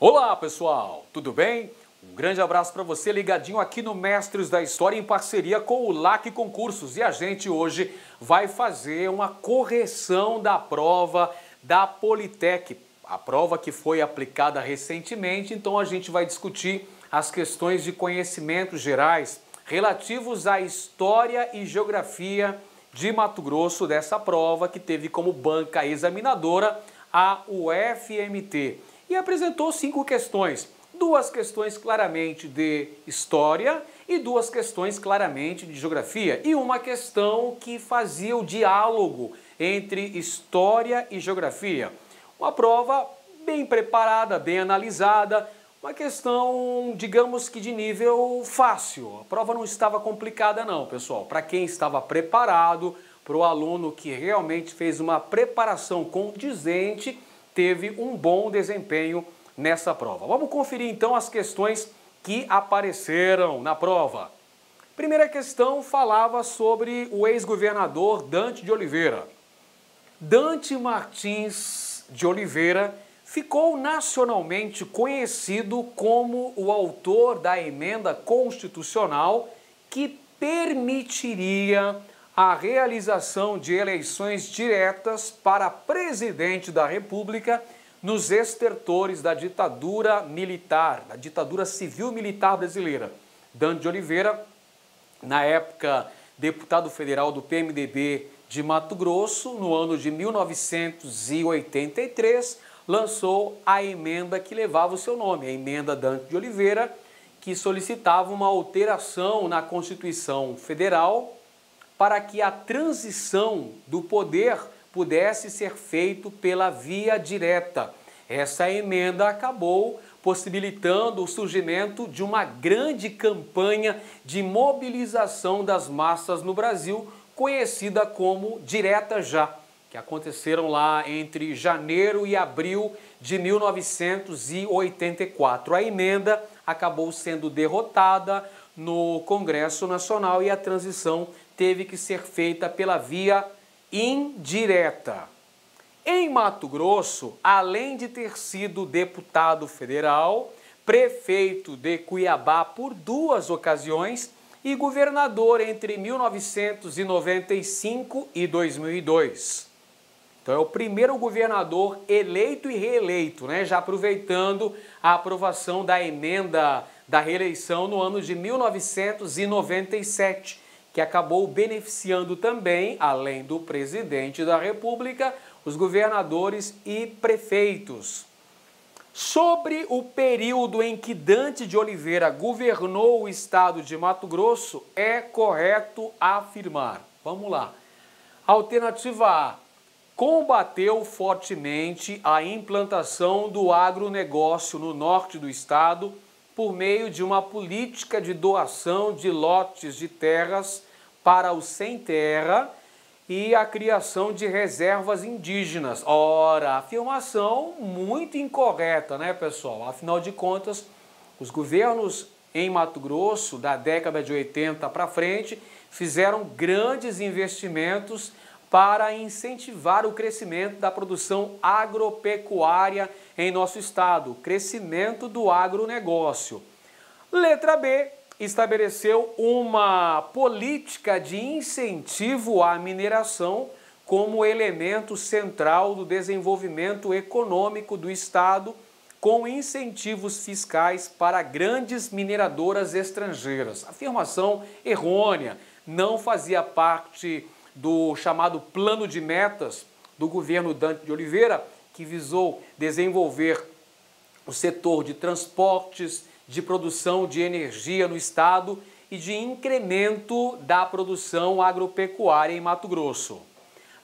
Olá pessoal, tudo bem? Um grande abraço para você ligadinho aqui no Mestres da História em parceria com o LAC Concursos. E a gente hoje vai fazer uma correção da prova da Politec, a prova que foi aplicada recentemente, então a gente vai discutir as questões de conhecimentos gerais relativos à história e geografia de Mato Grosso dessa prova que teve como banca examinadora a UFMT. E apresentou 5 questões, 2 questões claramente de história e 2 questões claramente de geografia e uma questão que fazia o diálogo entre história e geografia. Uma prova bem preparada, bem analisada, uma questão, digamos que de nível fácil. A prova não estava complicada não, pessoal. Para quem estava preparado, para o aluno que realmente fez uma preparação condizente, teve um bom desempenho nessa prova. Vamos conferir então as questões que apareceram na prova. Primeira questão falava sobre o ex-governador Dante de Oliveira. Dante Martins de Oliveira ficou nacionalmente conhecido como o autor da emenda constitucional que permitiria a realização de eleições diretas para presidente da República nos estertores da ditadura militar, da ditadura civil-militar brasileira. Dante de Oliveira, na época deputado federal do PMDB de Mato Grosso, no ano de 1983, lançou a emenda que levava o seu nome, a emenda Dante de Oliveira, que solicitava uma alteração na Constituição Federal para que a transição do poder pudesse ser feito pela via direta. Essa emenda acabou possibilitando o surgimento de uma grande campanha de mobilização das massas no Brasil, conhecida como Direta Já, que aconteceram lá entre janeiro e abril de 1984. A emenda acabou sendo derrotada no Congresso Nacional e a transição teve que ser feita pela via indireta. Em Mato Grosso, além de ter sido deputado federal, prefeito de Cuiabá por 2 ocasiões e governador entre 1995 e 2002. Então é o primeiro governador eleito e reeleito, né? Já aproveitando a aprovação da emenda da reeleição no ano de 1997, que acabou beneficiando também, além do presidente da República, os governadores e prefeitos. Sobre o período em que Dante de Oliveira governou o estado de Mato Grosso, é correto afirmar. Vamos lá. Alternativa A. Combateu fortemente a implantação do agronegócio no norte do estado por meio de uma política de doação de lotes de terras para os sem terra e a criação de reservas indígenas. Ora, afirmação muito incorreta, né, pessoal? Afinal de contas, os governos em Mato Grosso, da década de 80 para frente, fizeram grandes investimentos para incentivar o crescimento da produção agropecuária em nosso estado, o crescimento do agronegócio. Letra B, estabeleceu uma política de incentivo à mineração como elemento central do desenvolvimento econômico do estado, com incentivos fiscais para grandes mineradoras estrangeiras. Afirmação errônea, não fazia parte do chamado plano de metas do governo Dante de Oliveira, que visou desenvolver o setor de transportes, de produção de energia no estado e de incremento da produção agropecuária em Mato Grosso.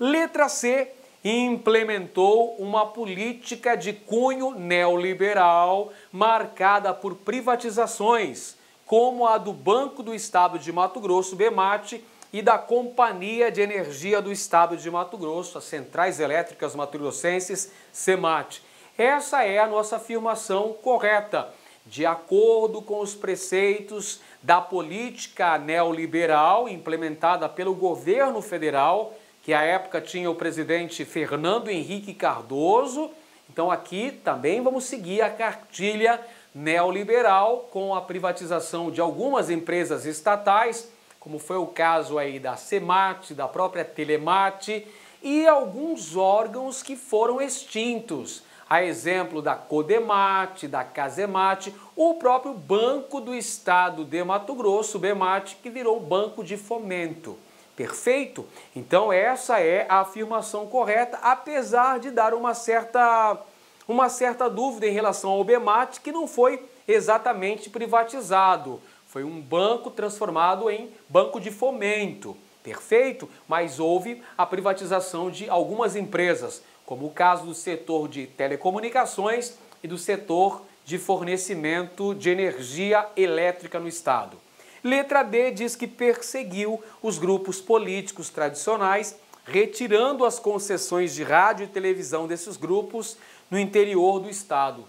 Letra C, implementou uma política de cunho neoliberal marcada por privatizações, como a do Banco do Estado de Mato Grosso, BEMAT, e da Companhia de Energia do Estado de Mato Grosso, as Centrais Elétricas Mato-Grossenses, CEMAT. Essa é a nossa afirmação correta, de acordo com os preceitos da política neoliberal implementada pelo governo federal, que à época tinha o presidente Fernando Henrique Cardoso, Então aqui também vamos seguir a cartilha neoliberal com a privatização de algumas empresas estatais, como foi o caso aí da Semate, da própria Telemate e alguns órgãos que foram extintos. A exemplo da Codemate, da Casemate, o próprio Banco do Estado de Mato Grosso, BEMAT, que virou Banco de Fomento. Perfeito? Então essa é a afirmação correta, apesar de dar uma certa dúvida em relação ao BEMAT, que não foi exatamente privatizado. Foi um banco transformado em banco de fomento. Perfeito? Mas houve a privatização de algumas empresas, como o caso do setor de telecomunicações e do setor de fornecimento de energia elétrica no estado. Letra D diz que perseguiu os grupos políticos tradicionais, retirando as concessões de rádio e televisão desses grupos no interior do estado.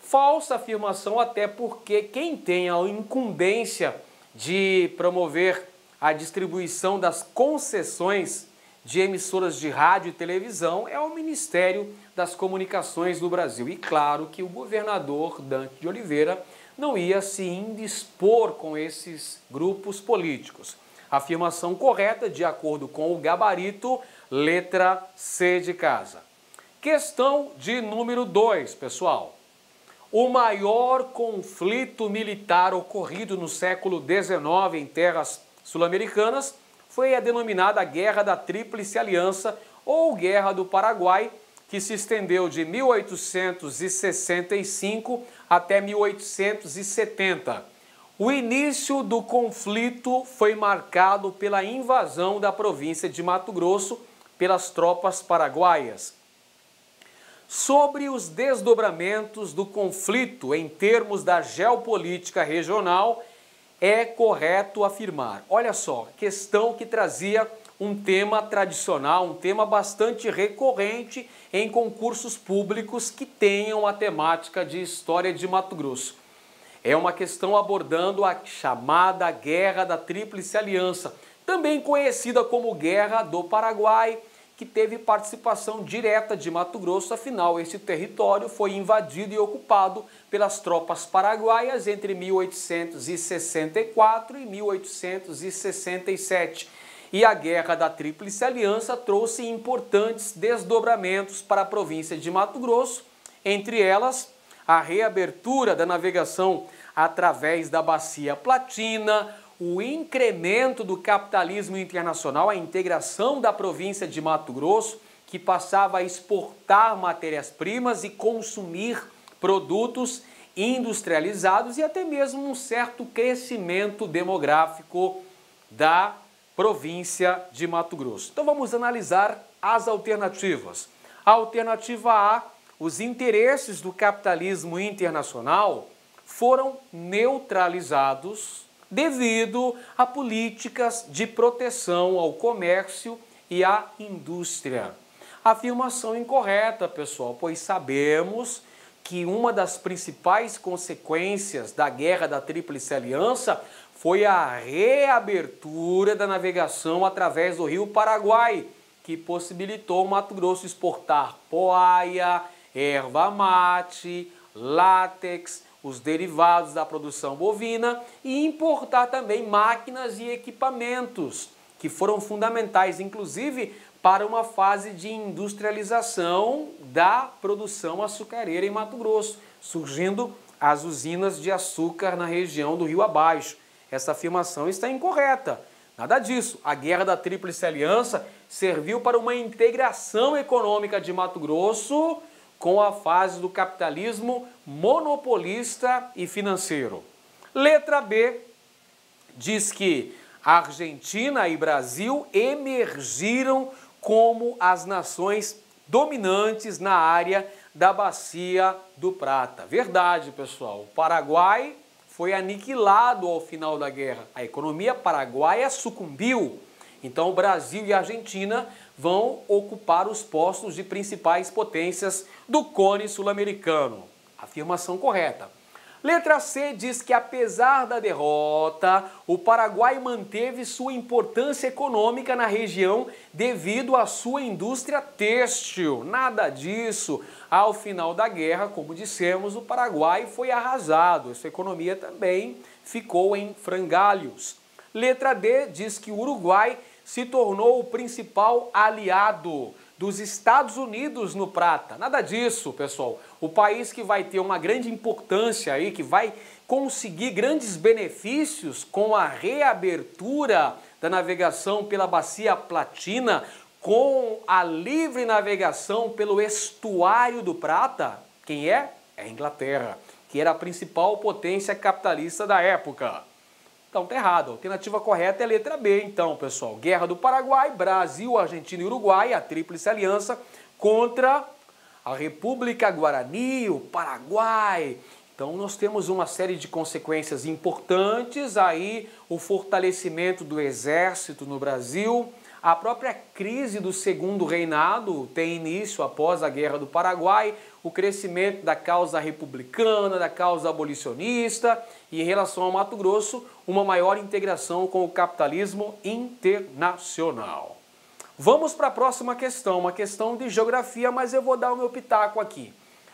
Falsa afirmação, até porque quem tem a incumbência de promover a distribuição das concessões de emissoras de rádio e televisão é o Ministério das Comunicações do Brasil. E claro que o governador Dante de Oliveira não ia se indispor com esses grupos políticos. Afirmação correta, de acordo com o gabarito, letra C de casa. Questão de número 2, pessoal. O maior conflito militar ocorrido no século XIX em terras sul-americanas foi a denominada Guerra da Tríplice Aliança ou Guerra do Paraguai, que se estendeu de 1865 até 1870. O início do conflito foi marcado pela invasão da província de Mato Grosso pelas tropas paraguaias. Sobre os desdobramentos do conflito em termos da geopolítica regional, é correto afirmar. Olha só, questão que trazia um tema tradicional, um tema bastante recorrente em concursos públicos que tenham a temática de história de Mato Grosso. É uma questão abordando a chamada Guerra da Tríplice Aliança, também conhecida como Guerra do Paraguai, que teve participação direta de Mato Grosso, afinal esse território foi invadido e ocupado pelas tropas paraguaias entre 1864 e 1867. E a Guerra da Tríplice Aliança trouxe importantes desdobramentos para a província de Mato Grosso, entre elas a reabertura da navegação através da Bacia Platina, o incremento do capitalismo internacional, a integração da província de Mato Grosso, que passava a exportar matérias-primas e consumir produtos industrializados e até mesmo um certo crescimento demográfico da província de Mato Grosso. Então vamos analisar as alternativas. A alternativa A, os interesses do capitalismo internacional foram neutralizados devido a políticas de proteção ao comércio e à indústria. Afirmação incorreta, pessoal, pois sabemos que uma das principais consequências da Guerra da Tríplice Aliança foi a reabertura da navegação através do Rio Paraguai, que possibilitou o Mato Grosso exportar poaia, erva mate, látex, os derivados da produção bovina e importar também máquinas e equipamentos que foram fundamentais, inclusive, para uma fase de industrialização da produção açucareira em Mato Grosso, surgindo as usinas de açúcar na região do Rio Abaixo. Essa afirmação está incorreta. Nada disso. A Guerra da Tríplice Aliança serviu para uma integração econômica de Mato Grosso com a fase do capitalismo monopolista e financeiro. Letra B diz que Argentina e Brasil emergiram como as nações dominantes na área da Bacia do Prata. Verdade, pessoal. O Paraguai foi aniquilado ao final da guerra. A economia paraguaia sucumbiu. Então, o Brasil e a Argentina vão ocupar os postos de principais potências do cone sul-americano. Afirmação correta. Letra C diz que, apesar da derrota, o Paraguai manteve sua importância econômica na região devido à sua indústria têxtil. Nada disso. Ao final da guerra, como dissemos, o Paraguai foi arrasado. Sua economia também ficou em frangalhos. Letra D diz que o Uruguai se tornou o principal aliado dos Estados Unidos no prata. Nada disso, pessoal. O país que vai ter uma grande importância aí, que vai conseguir grandes benefícios com a reabertura da navegação pela Bacia Platina, com a livre navegação pelo estuário do Prata, quem é? É a Inglaterra, que era a principal potência capitalista da época. Então tá errado, a alternativa correta é a letra B, então, pessoal. Guerra do Paraguai, Brasil, Argentina e Uruguai, a tríplice aliança contra a República Guarani, o Paraguai. Então nós temos uma série de consequências importantes aí, o fortalecimento do exército no Brasil, a própria crise do Segundo Reinado tem início após a Guerra do Paraguai, o crescimento da causa republicana, da causa abolicionista e, em relação ao Mato Grosso, uma maior integração com o capitalismo internacional. Vamos para a próxima questão, uma questão de geografia, mas eu vou dar o meu pitaco aqui.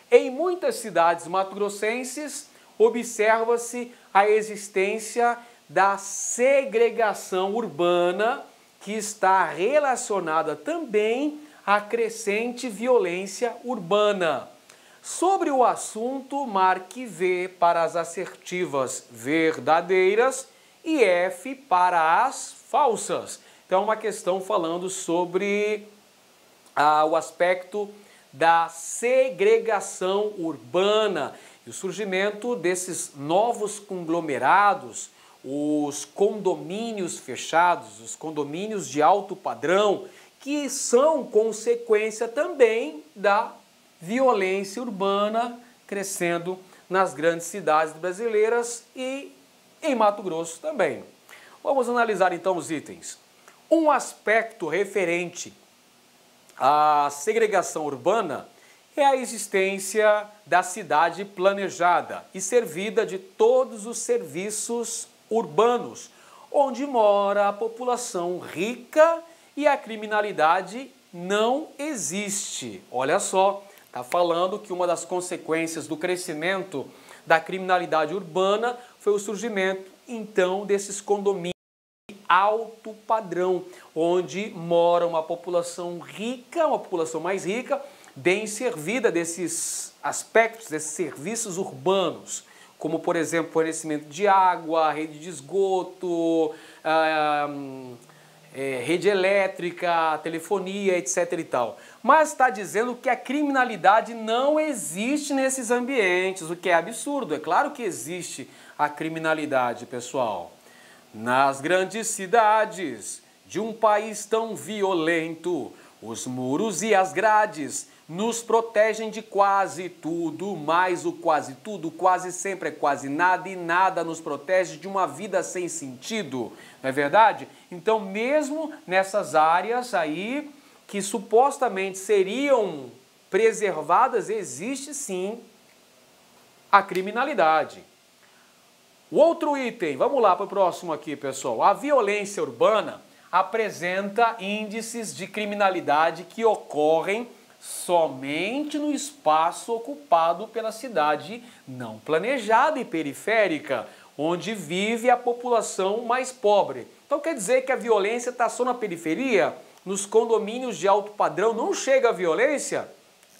Em muitas cidades mato-grossenses, observa-se a existência da segregação urbana, que está relacionada também à crescente violência urbana. Sobre o assunto, marque V para as assertivas verdadeiras e F para as falsas. Então, é uma questão falando sobre o aspecto da segregação urbana e o surgimento desses novos conglomerados, os condomínios fechados, os condomínios de alto padrão, que são consequência também da violência urbana crescendo nas grandes cidades brasileiras e em Mato Grosso também. Vamos analisar então os itens. Um aspecto referente à segregação urbana é a existência da cidade planejada e servida de todos os serviços urbanos, onde mora a população rica e a criminalidade não existe. Olha só, está falando que uma das consequências do crescimento da criminalidade urbana foi o surgimento, então, desses condomínios de alto padrão, onde mora uma população rica, uma população mais rica, bem servida desses aspectos, desses serviços urbanos, como, por exemplo, fornecimento de água, rede de esgoto, rede elétrica, telefonia, etc. e tal. Mas está dizendo que a criminalidade não existe nesses ambientes, o que é absurdo. É claro que existe a criminalidade, pessoal. Nas grandes cidades de um país tão violento, os muros e as grades nos protegem de quase tudo, mas o quase tudo quase sempre é quase nada e nada nos protege de uma vida sem sentido, não é verdade? Então, mesmo nessas áreas aí que supostamente seriam preservadas, existe sim a criminalidade. O outro item, vamos lá para o próximo aqui, pessoal. A violência urbana apresenta índices de criminalidade que ocorrem somente no espaço ocupado pela cidade não planejada e periférica, onde vive a população mais pobre. Então quer dizer que a violência está só na periferia? Nos condomínios de alto padrão não chega a violência?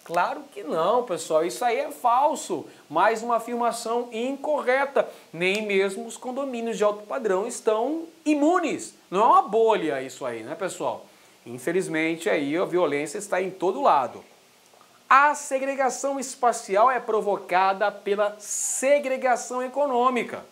Claro que não, pessoal, isso aí é falso, mais uma afirmação incorreta. Nem mesmo os condomínios de alto padrão estão imunes. Não é uma bolha isso aí, né, pessoal? Infelizmente, aí a violência está em todo lado. A segregação espacial é provocada pela segregação econômica,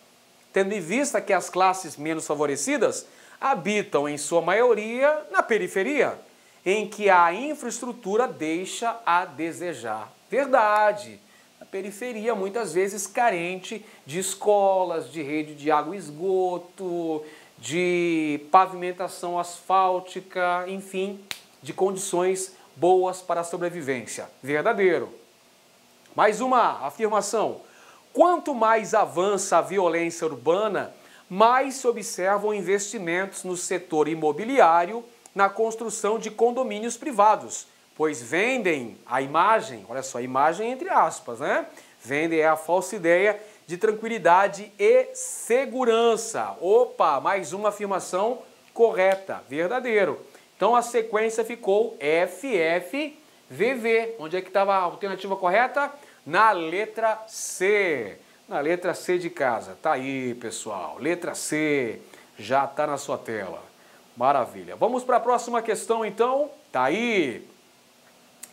tendo em vista que as classes menos favorecidas habitam, em sua maioria, na periferia, em que a infraestrutura deixa a desejar. Verdade. A periferia, muitas vezes, carente de escolas, de rede de água e esgoto, de pavimentação asfáltica, enfim, de condições boas para a sobrevivência. Verdadeiro. Mais uma afirmação. Quanto mais avança a violência urbana, mais se observam investimentos no setor imobiliário na construção de condomínios privados, pois vendem a imagem, olha só, imagem entre aspas, né? Vendem a falsa ideia de tranquilidade e segurança. Opa, mais uma afirmação correta, verdadeiro. Então a sequência ficou FFVV. Onde é que estava a alternativa correta? Na letra C. Na letra C de casa. Tá aí, pessoal. Letra C. Já está na sua tela. Maravilha. Vamos para a próxima questão, então. Tá aí.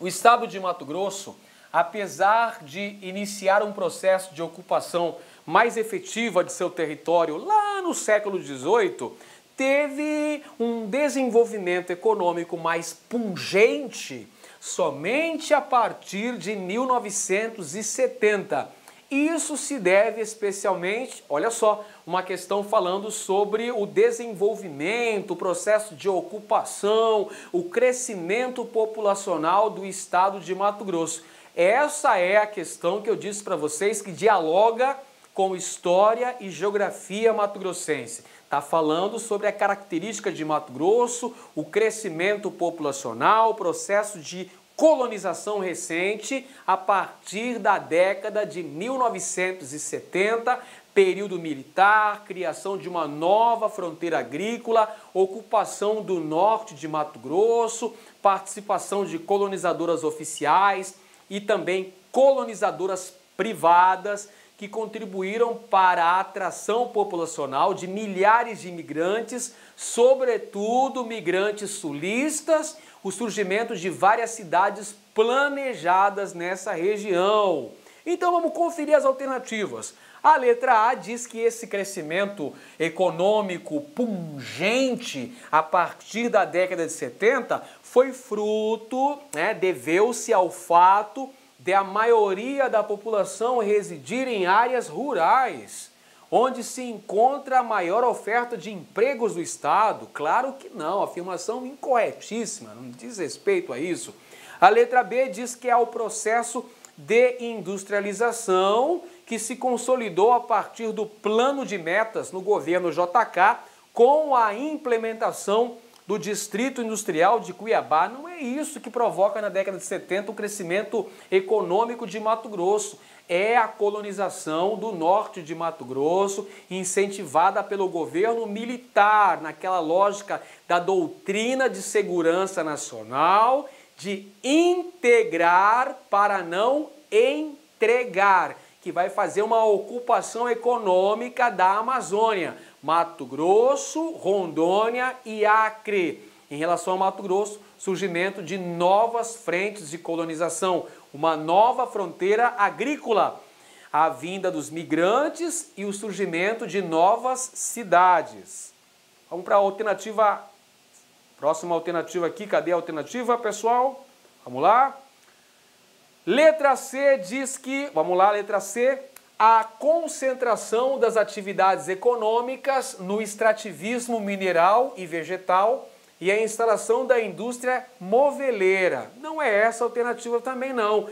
O estado de Mato Grosso, apesar de iniciar um processo de ocupação mais efetiva de seu território lá no século XVIII, teve um desenvolvimento econômico mais pungente somente a partir de 1970. Isso se deve especialmente, olha só, uma questão falando sobre o desenvolvimento, o processo de ocupação, o crescimento populacional do estado de Mato Grosso. Essa é a questão que eu disse para vocês que dialoga com história e geografia mato-grossense. Está falando sobre a característica de Mato Grosso, o crescimento populacional, o processo de colonização recente a partir da década de 1970, período militar, criação de uma nova fronteira agrícola, ocupação do norte de Mato Grosso, participação de colonizadoras oficiais e também colonizadoras privadas que contribuíram para a atração populacional de milhares de imigrantes, sobretudo migrantes sulistas, o surgimento de várias cidades planejadas nessa região. Então vamos conferir as alternativas. A letra A diz que esse crescimento econômico pungente a partir da década de 70 foi fruto, deveu-se ao fato de a maioria da população residir em áreas rurais, onde se encontra a maior oferta de empregos do Estado. Claro que não, afirmação incorretíssima, não diz respeito a isso. A letra B diz que é o processo de industrialização que se consolidou a partir do plano de metas no governo JK com a implementação do Distrito Industrial de Cuiabá. Não é isso que provoca na década de 70 o crescimento econômico de Mato Grosso. É a colonização do norte de Mato Grosso, incentivada pelo governo militar, naquela lógica da doutrina de segurança nacional, de integrar para não entregar, que vai fazer uma ocupação econômica da Amazônia, Mato Grosso, Rondônia e Acre. Em relação ao Mato Grosso, surgimento de novas frentes de colonização, uma nova fronteira agrícola, a vinda dos migrantes e o surgimento de novas cidades. Vamos para a alternativa, próxima alternativa aqui, cadê a alternativa, pessoal? Vamos lá. Letra C diz que, vamos lá, letra C, a concentração das atividades econômicas no extrativismo mineral e vegetal e a instalação da indústria moveleira. Não é essa a alternativa também, não.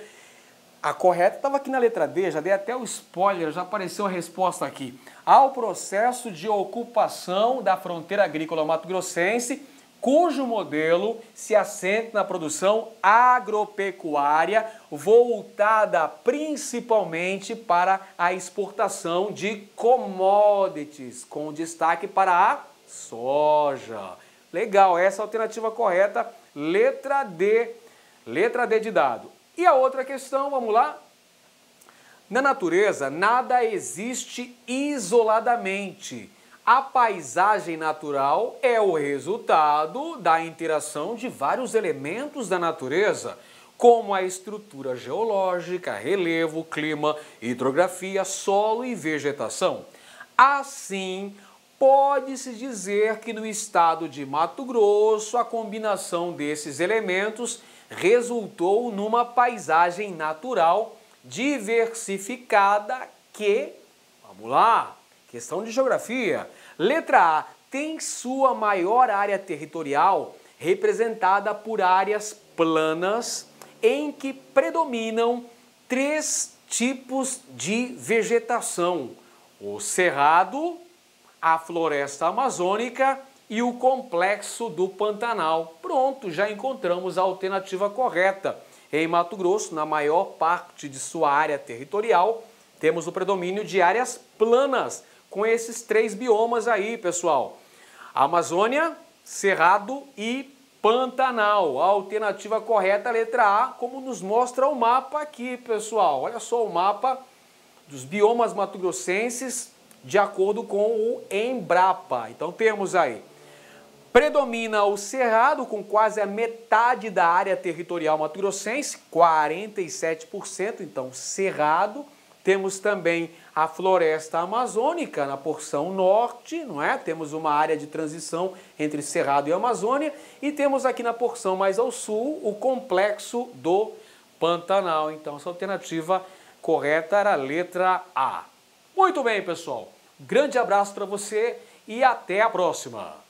A correta estava aqui na letra D, já dei até o spoiler, já apareceu a resposta aqui. Ao processo de ocupação da fronteira agrícola mato-grossense, cujo modelo se assenta na produção agropecuária, voltada principalmente para a exportação de commodities, com destaque para a soja. Legal, essa é a alternativa correta, letra D de dado. E a outra questão, vamos lá? Na natureza, nada existe isoladamente. A paisagem natural é o resultado da interação de vários elementos da natureza, como a estrutura geológica, relevo, clima, hidrografia, solo e vegetação. Assim, pode-se dizer que no estado de Mato Grosso, a combinação desses elementos resultou numa paisagem natural diversificada que, vamos lá, questão de geografia. Letra A tem sua maior área territorial representada por áreas planas em que predominam três tipos de vegetação: o cerrado, a floresta amazônica e o complexo do Pantanal. Pronto, já encontramos a alternativa correta. Em Mato Grosso, na maior parte de sua área territorial, temos o predomínio de áreas planas, com esses 3 biomas aí, pessoal: Amazônia, Cerrado e Pantanal. A alternativa correta é a letra A, como nos mostra o mapa aqui, pessoal. Olha só o mapa dos biomas mato-grossenses de acordo com o Embrapa. Então temos aí: predomina o Cerrado, com quase a metade da área territorial mato-grossense, 47%, então Cerrado. Temos também a floresta amazônica na porção norte, não é? Temos uma área de transição entre Cerrado e Amazônia. E temos aqui na porção mais ao sul o complexo do Pantanal. Então essa alternativa correta era a letra A. Muito bem, pessoal. Grande abraço para você e até a próxima.